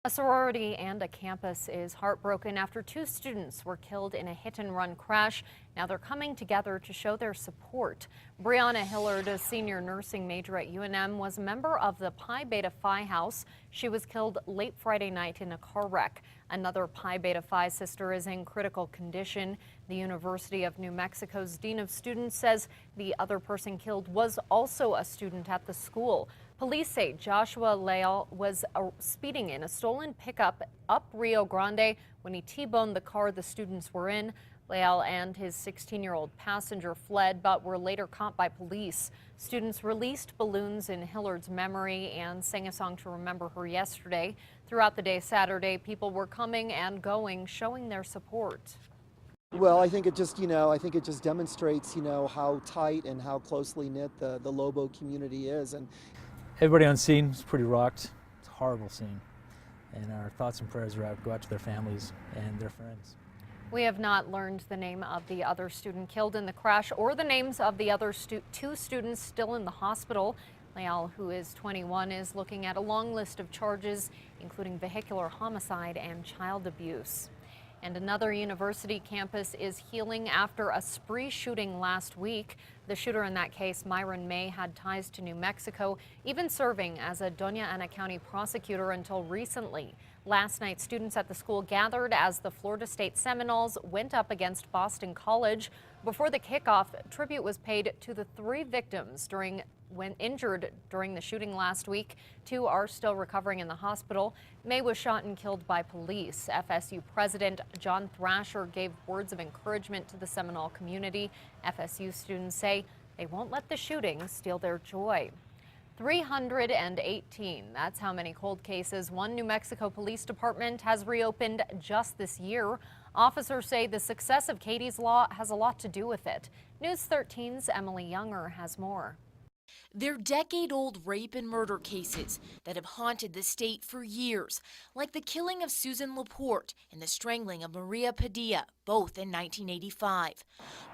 A sorority and a campus is heartbroken after two students were killed in a hit-and-run crash. Now they're coming together to show their support. Brianna Hillard, a senior nursing major at UNM, was a member of the Pi Beta Phi house. She was killed late Friday night in a car wreck. Another Pi Beta Phi sister is in critical condition. The University of New Mexico's Dean of Students says the other person killed was also a student at the school. Police say Joshua Leal was speeding in a stolen pickup up Rio Grande when he T-boned the car the students were in. Leal and his 16-year-old passenger fled but were later caught by police. Students released balloons in Hillard's memory and sang a song to remember her yesterday. Throughout the day Saturday, people were coming and going, showing their support. Well, I think it just, demonstrates, how tight and how closely knit the Lobo community is. And everybody on scene is pretty rocked. It's a horrible scene. And our thoughts and prayers go out to their families and their friends. We have not learned the name of the other student killed in the crash or the names of the other two students still in the hospital. Leal, who is 21, is looking at a long list of charges, including vehicular homicide and child abuse. And another university campus is healing after a spree shooting last week. The shooter in that case, Myron May, had ties to New Mexico, even serving as a Doña Ana County prosecutor until recently. Last night, students at the school gathered as the Florida State Seminoles went up against Boston College. Before the kickoff, tribute was paid to the three victims when injured during the shooting last week. Two are still recovering in the hospital. May was shot and killed by police. FSU President John Thrasher gave words of encouragement to the Seminole community. FSU students say they won't let the shooting steal their joy. 318. That's how many cold cases one New Mexico police department has reopened just this year. Officers say the success of Katie's Law has a lot to do with it. News 13's Emily Younger has more. They're decade-old rape and murder cases that have haunted the state for years, like the killing of Susan Laporte and the strangling of Maria Padilla, both in 1985.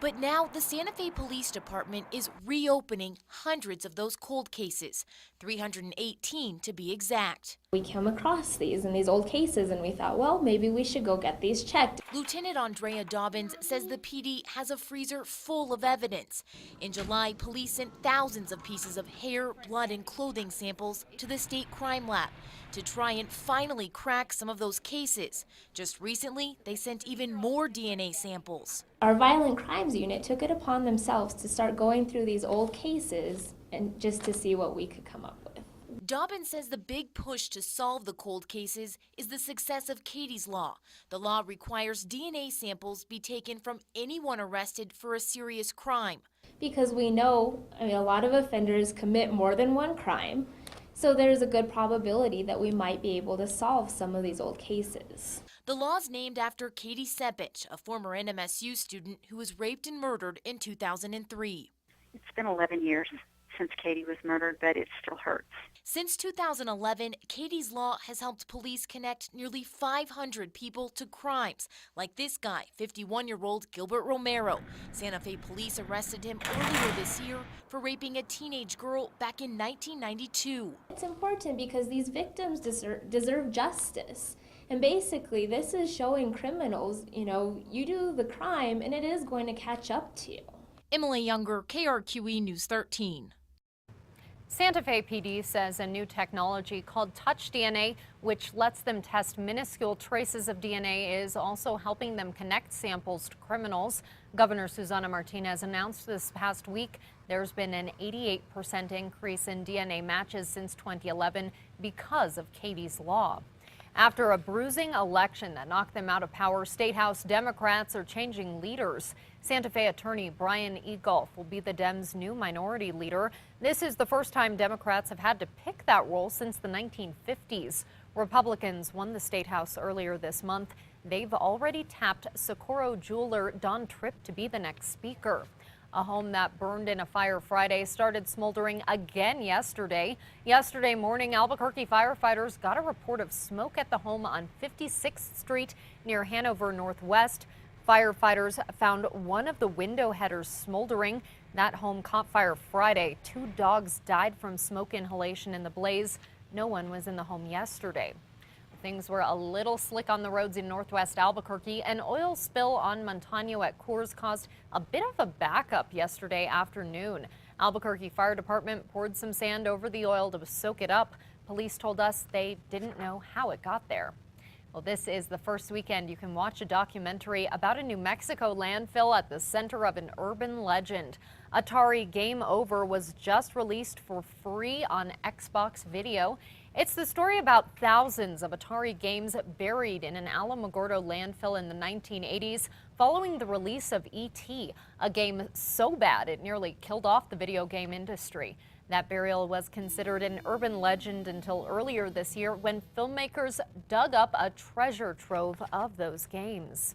But now the Santa Fe Police Department is reopening hundreds of those cold cases, 318 to be exact. We came across these in these old cases and we thought, well, maybe we should go get these checked. Lieutenant Andrea Dobbins says the PD has a freezer full of evidence. In July, police sent thousands of pieces of hair, blood, and clothing samples to the state crime lab to try and finally crack some of those cases. Just recently, they sent even more DNA samples. Our violent crimes unit took it upon themselves to start going through these old cases and just to see what we could come up with. Dobbins says the big push to solve the cold cases is the success of Katie's Law. The law requires DNA samples be taken from anyone arrested for a serious crime. Because we know, a lot of offenders commit more than one crime, so there's a good probability that we might be able to solve some of these old cases. The law's named after Katie Sepich, a former NMSU student who was raped and murdered in 2003. It's been 11 years since Katie was murdered, but it still hurts. Since 2011, Katie's Law has helped police connect nearly 500 people to crimes, like this guy, 51-year-old Gilbert Romero. Santa Fe police arrested him earlier this year for raping a teenage girl back in 1992. It's important because these victims deserve justice. And basically, this is showing criminals, you do the crime and it is going to catch up to you. Emily Younger, KRQE News 13. Santa Fe PD says a new technology called Touch DNA, which lets them test minuscule traces of DNA, is also helping them connect samples to criminals. Governor Susana Martinez announced this past week there's been an 88% increase in DNA matches since 2011 because of Katie's Law. After a bruising election that knocked them out of power, State House Democrats are changing leaders. Santa Fe attorney Brian Egolf will be the Dems' new minority leader. This is the first time Democrats have had to pick that role since the 1950s. Republicans won the State House earlier this month. They've already tapped Socorro jeweler Don Tripp to be the next speaker. A home that burned in a fire Friday started smoldering again yesterday. Yesterday morning, Albuquerque firefighters got a report of smoke at the home on 56th Street near Hanover Northwest. Firefighters found one of the window headers smoldering. That home caught fire Friday. 2 dogs died from smoke inhalation in the blaze. No one was in the home yesterday. Things were a little slick on the roads in northwest Albuquerque. An oil spill on Montano at Coors caused a bit of a backup yesterday afternoon. Albuquerque Fire Department poured some sand over the oil to soak it up. Police told us they didn't know how it got there. Well, this is the first weekend you can watch a documentary about a New Mexico landfill at the center of an urban legend. Atari Game Over was just released for free on Xbox Video. It's the story about thousands of Atari games buried in an Alamogordo landfill in the 1980s following the release of E.T., a game so bad it nearly killed off the video game industry. That burial was considered an urban legend until earlier this year when filmmakers dug up a treasure trove of those games.